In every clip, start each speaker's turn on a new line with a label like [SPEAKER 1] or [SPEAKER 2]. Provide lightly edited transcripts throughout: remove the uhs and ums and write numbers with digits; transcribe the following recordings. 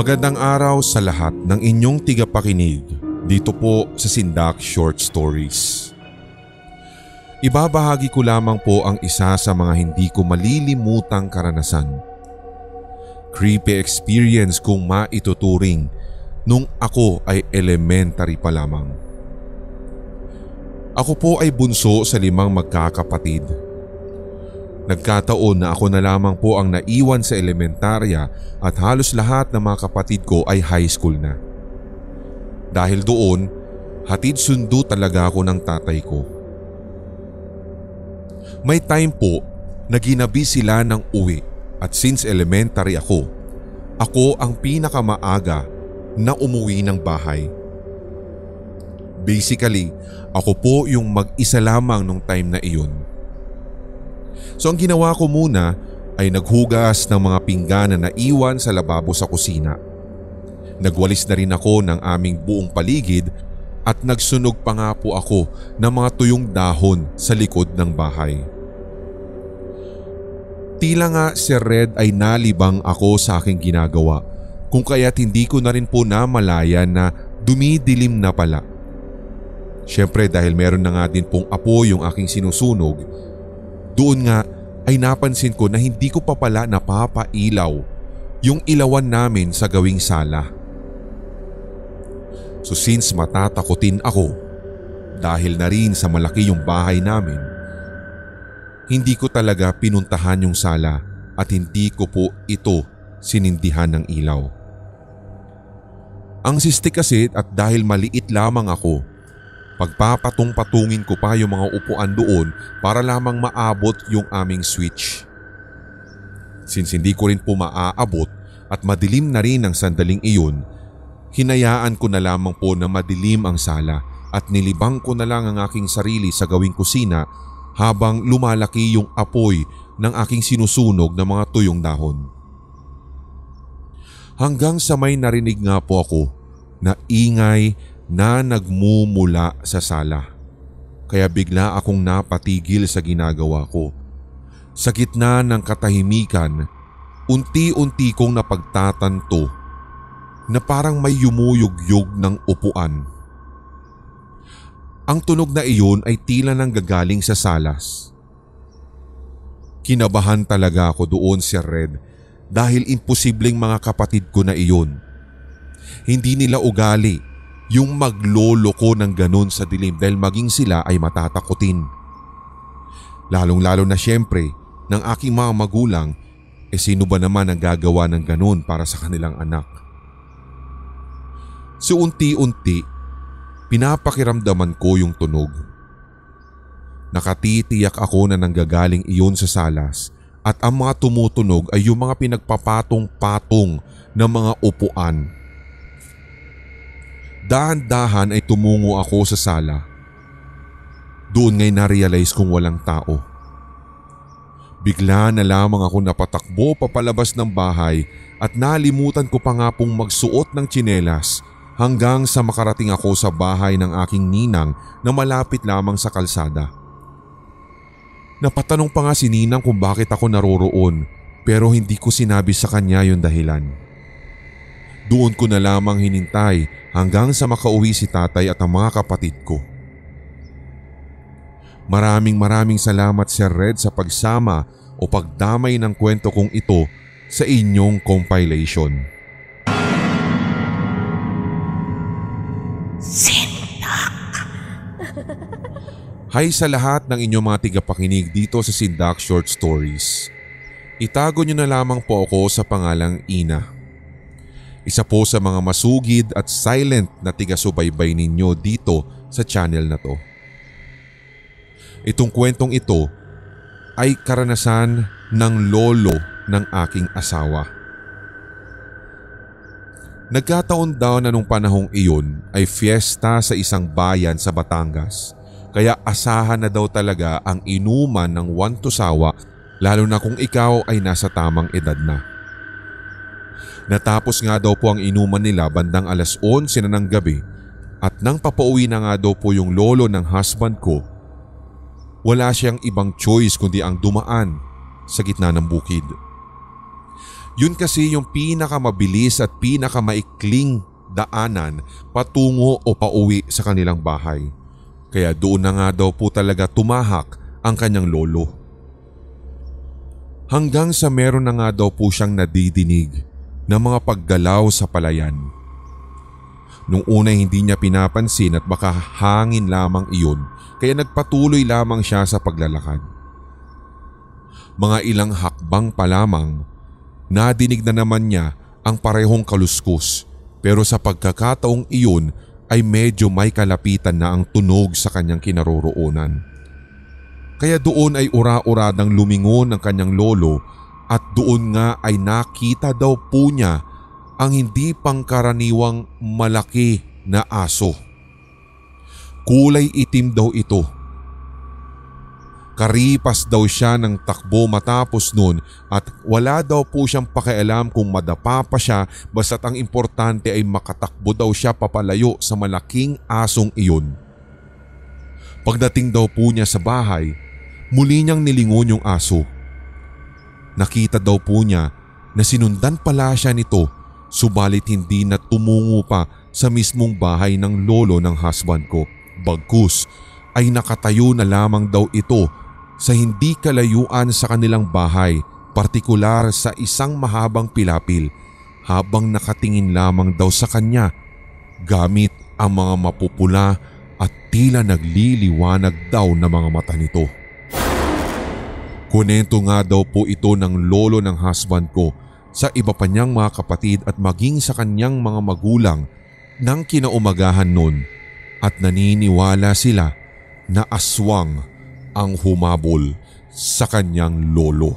[SPEAKER 1] Magandang araw sa lahat ng inyong tigapakinig dito po sa Sindak Short Stories. Ibabahagi ko lamang po ang isa sa mga hindi ko malilimutang karanasan. Creepy experience kung maituturing nung ako ay elementary pa lamang. Ako po ay bunso sa 5 magkakapatid. Nagkataon na ako na lamang po ang naiwan sa elementarya at halos lahat ng mga kapatid ko ay high school na. Dahil doon, hatid sundo talaga ako ng tatay ko. May time po na ginabi sila ng uwi at since elementary ako ang pinakamaaga na umuwi ng bahay. Basically, ako po yung mag-isa lamang nung time na iyon. So ang ginawa ko muna ay naghugas ng mga pinggan na naiwan sa lababo sa kusina. Nagwalis na rin ako ng aming buong paligid at nagsunog pa nga po ako ng mga tuyong dahon sa likod ng bahay. Tila nga si Red ay nalibang ako sa aking ginagawa kung kaya't hindi ko na rin po namalayan na dumidilim na pala. Siyempre dahil meron na nga din pong apoy yung aking sinusunog, doon nga ay napansin ko na hindi ko pa pala napapailaw yung ilawan namin sa gawing sala. So since matatakotin ako dahil na rin sa malaki yung bahay namin, hindi ko talaga pinuntahan yung sala at hindi ko po ito sinindihan ng ilaw. Ang siste kasi at dahil maliit lamang ako, pagpapatong-patungin ko pa yung mga upuan doon para lamang maabot yung aming switch. Since hindi ko rin po maaabot at madilim na rin ang sandaling iyon, hinayaan ko na lamang po na madilim ang sala at nilibang ko na lang ang aking sarili sa gawing kusina habang lumalaki yung apoy ng aking sinusunog na mga tuyong dahon. Hanggang sa may narinig nga po ako na ingay na nagmumula sa sala. Kaya bigla akong napatigil sa ginagawa ko. Sa gitna ng katahimikan, unti-unti kong napagtatanto na parang may yumuyugyug ng upuan. Ang tunog na iyon ay tila nang gagaling sa salas. Kinabahan talaga ako doon, Sir Red, dahil imposibleng mga kapatid ko na iyon. Hindi nila ugali yung magloloko ng ganun sa dilim dahil maging sila ay matatakutin. Lalong-lalo na siyempre ng aking mga magulang, sino ba naman ang gagawa ng ganun para sa kanilang anak? So unti-unti, pinapakiramdaman ko yung tunog. Nakatitiyak ako na nanggagaling iyon sa salas at ang mga tumutunog ay yung mga pinagpapatong-patong ng mga upuan. Dahan-dahan ay tumungo ako sa sala. Doon ngay na-realize kong walang tao. Bigla na lamang ako napatakbo papalabas ng bahay at nalimutan ko pa nga pong magsuot ng tsinelas hanggang sa makarating ako sa bahay ng aking ninang na malapit lamang sa kalsada. Napatanong pa nga si ninang kung bakit ako naroroon pero hindi ko sinabi sa kanya yung dahilan. Doon ko na lamang hinintay hanggang sa makauwi si tatay at ang mga kapatid ko. Maraming salamat Sir Red sa pagsama o pagdamay ng kwento kong ito sa inyong compilation.
[SPEAKER 2] Sindak.
[SPEAKER 1] Hi sa lahat ng inyong mga tigapakinig dito sa Sindak Short Stories. Itago nyo na lamang po ako sa pangalang Ina. Isa po sa mga masugid at silent na tiga-subaybay ninyo dito sa channel na to. Itong kwentong ito ay karanasan ng lolo ng aking asawa. Nagkataon daw na nung panahong iyon ay fiesta sa isang bayan sa Batangas, kaya asahan na daw talaga ang inuman ng wantusawa lalo na kung ikaw ay nasa tamang edad na. Natapos nga daw po ang inuman nila bandang 11:00 na ng gabi at nang papauwi na nga daw po yung lolo ng husband ko, wala siyang ibang choice kundi ang dumaan sa gitna ng bukid. Yun kasi yung pinakamabilis at pinakamaikling daanan patungo o pauwi sa kanilang bahay. Kaya doon na nga daw po talaga tumahak ang kanyang lolo. Hanggang sa meron na nga daw po siyang nadidinig na mga paggalaw sa palayan. Nung una hindi niya pinapansin at baka hangin lamang iyon, kaya nagpatuloy lamang siya sa paglalakad. Mga ilang hakbang pa lamang, nadinig na naman niya ang parehong kaluskos, pero sa pagkakataong iyon ay medyo may kalapitan na ang tunog sa kanyang kinaroroonan. Kaya doon ay ura-uradang lumingon ang kanyang lolo at doon nga ay nakita daw po niya ang hindi pangkaraniwang malaki na aso. Kulay itim daw ito. Karipas daw siya ng takbo matapos nun at wala daw po siyang pakialam kung madapa pa siya, basta't ang importante ay makatakbo daw siya papalayo sa malaking asong iyon. Pagdating daw po niya sa bahay, muli niyang nilingon yung aso. Nakita daw po niya na sinundan pala siya nito, subalit hindi na tumungo pa sa mismong bahay ng lolo ng husband ko. Bagkus ay nakatayo na lamang daw ito sa hindi kalayuan sa kanilang bahay, partikular sa isang mahabang pilapil, habang nakatingin lamang daw sa kanya gamit ang mga mapupula at tila nagliliwanag daw na mga mata nito. Kunento nga daw po ito ng lolo ng husband ko sa iba pa niyang mga kapatid at maging sa kanyang mga magulang ng kinaumagahan nun, at naniniwala sila na aswang ang humabol sa kanyang lolo.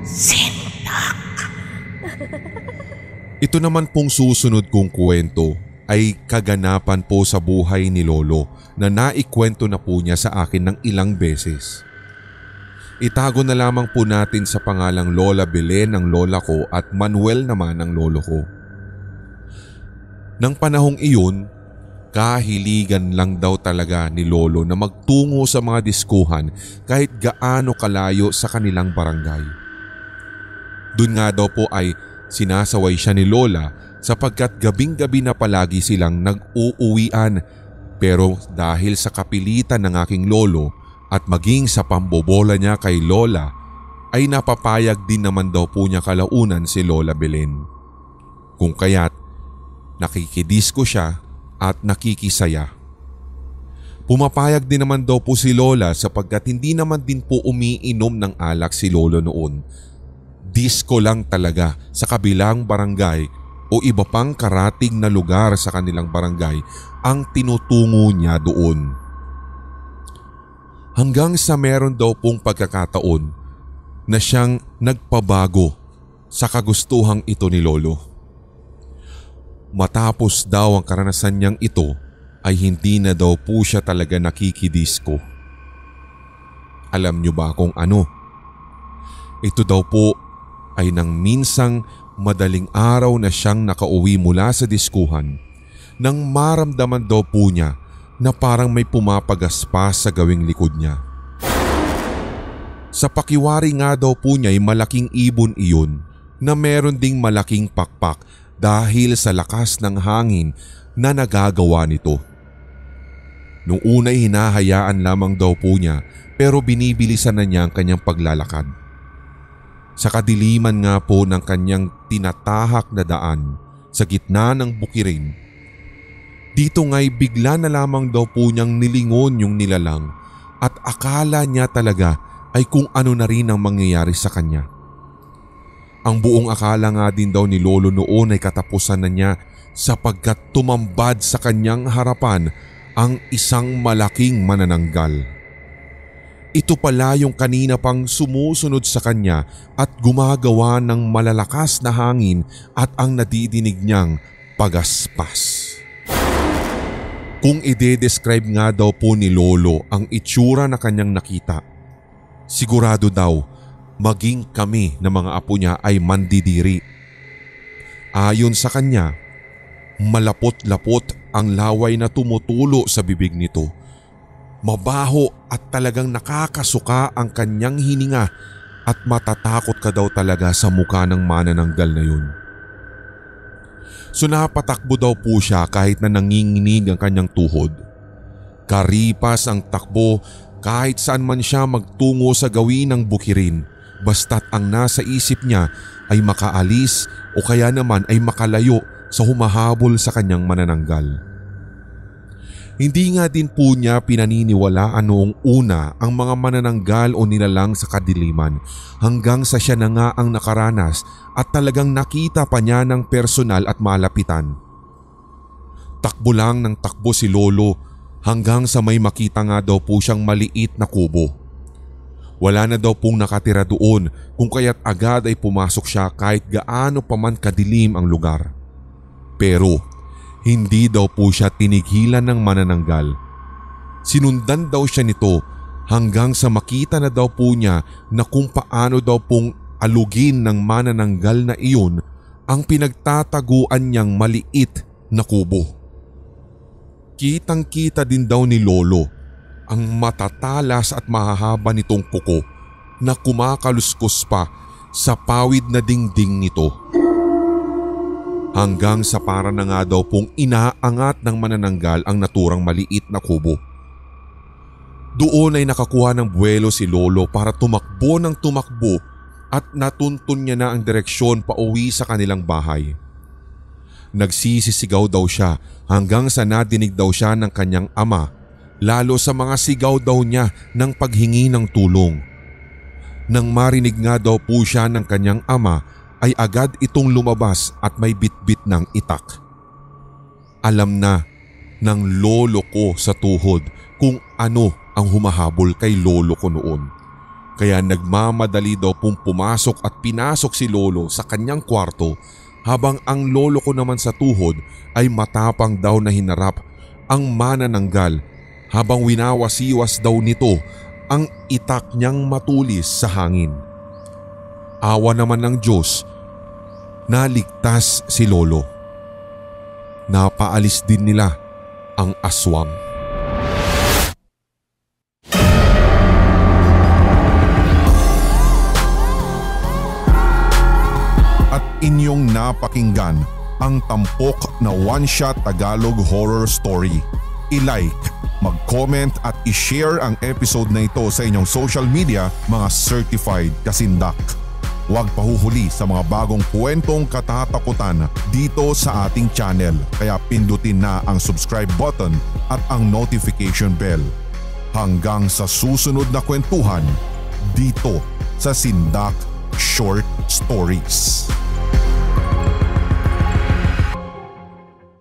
[SPEAKER 2] Sindak.
[SPEAKER 1] Ito naman pong susunod kong kwento ay kaganapan po sa buhay ni lolo na naikwento na po niya sa akin ng ilang beses. Itago na lamang po natin sa pangalang Lola Belen ang lola ko at Manuel naman ang lolo ko. Nang panahong iyon, kahiligan lang daw talaga ni lolo na magtungo sa mga diskuhan kahit gaano kalayo sa kanilang barangay. Doon nga daw po ay sinasaway siya ni lola sapagkat gabing-gabi na palagi silang nag-uuwian, pero dahil sa kapilitan ng aking lolo at maging sa pambobola niya kay lola ay napapayag din naman daw po niya kalaunan si Lola Belen. Kung kaya't nakikidisko siya at nakikisaya. Pumapayag din naman daw po si lola sapagkat hindi naman din po umiinom ng alak si lolo noon. Disko lang talaga sa kabilang barangay o iba pang karatig na lugar sa kanilang barangay ang tinutungo niya doon. Hanggang sa meron daw pong pagkakataon na siyang nagpabago sa kagustuhang ito ni lolo. Matapos daw ang karanasan niyang ito ay hindi na daw po siya talaga nakikidisko. Alam niyo ba kung ano? Ito daw po ay nang minsang madaling araw na siyang nakauwi mula sa diskuhan nang maramdaman daw po niya na parang may pumapagaspas sa gawing likod niya. Sa pakiwari nga daw po niya ay malaking ibon iyon na meron ding malaking pakpak dahil sa lakas ng hangin na nagagawa nito. Nung una'y hinahayaan lamang daw po niya pero binibilisan na niya ang kanyang paglalakad. Sa kadiliman nga po ng kanyang tinatahak na daan sa gitna ng bukirin, dito nga'y bigla na lamang daw po niyang nilingon yung nilalang at akala niya talaga ay kung ano na rin ang mangyayari sa kanya. Ang buong akala nga din daw ni lolo noon ay katapusan na niya sapagkat tumambad sa kanyang harapan ang isang malaking manananggal. Ito pala yung kanina pang sumusunod sa kanya at gumagawa ng malalakas na hangin at ang nadidinig niyang pagaspas. Kung ide-describe nga daw po ni lolo ang itsura na kanyang nakita, sigurado daw maging kami na mga apo niya ay mandidiri. Ayon sa kanya, malapot-lapot ang laway na tumutulo sa bibig nito. Mabaho at talagang nakakasuka ang kanyang hininga at matatakot ka daw talaga sa mukha ng manananggal na yun. So napatakbo daw po siya kahit na nanginginig ang kanyang tuhod. Karipas ang takbo kahit saan man siya magtungo sa gawin ng bukirin, basta't ang nasa isip niya ay makaalis o kaya naman ay makalayo sa humahabol sa kanyang manananggal. Hindi nga din po niya pinaniniwalaan noong una ang mga manananggal o nilalang sa kadiliman hanggang sa siya na nga ang nakaranas at talagang nakita pa niya ng personal at malapitan. Takbo lang ng takbo si Lolo hanggang sa may makita nga daw po siyang maliit na kubo. Wala na daw pong nakatira doon kung kaya't agad ay pumasok siya kahit gaano pa man kadilim ang lugar. Pero hindi daw po siya tinigilan ng manananggal. Sinundan daw siya nito hanggang sa makita na daw po niya na kung paano daw pong alugin ng manananggal na iyon ang pinagtataguan niyang maliit na kubo. Kitang-kita din daw ni Lolo ang matatalas at mahahaba nitong kuko na kumakaluskos pa sa pawid na dingding nito. Hanggang sa para na nga daw pong inaangat ng manananggal ang naturang maliit na kubo. Doon ay nakakuha ng buwelo si Lolo para tumakbo ng tumakbo at natuntun niya na ang direksyon pauwi sa kanilang bahay. Nagsisisigaw daw siya hanggang sa nadinig daw siya ng kanyang ama, lalo sa mga sigaw daw niya ng paghingi ng tulong. Nang marinig nga daw po siya ng kanyang ama ay agad itong lumabas at may bitbit ng itak. Alam na ng lolo ko sa tuhod kung ano ang humahabol kay lolo ko noon. Kaya nagmamadali daw pong pumasok at pinasok si Lolo sa kanyang kwarto habang ang lolo ko naman sa tuhod ay matapang daw na hinarap ang manananggal habang winawasiwas daw nito ang itak niyang matulis sa hangin. Awa naman ng Diyos, naligtas si Lolo. Napaalis din nila ang aswang. At inyong napakinggan ang tampok na one-shot Tagalog horror story. I-like, mag-comment at i-share ang episode na ito sa inyong social media, mga certified kasindak. Huwag pahuhuli sa mga bagong kwentong katatakutan dito sa ating channel, kaya pindutin na ang subscribe button at ang notification bell. Hanggang sa susunod na kwentuhan dito sa Sindak Short Stories.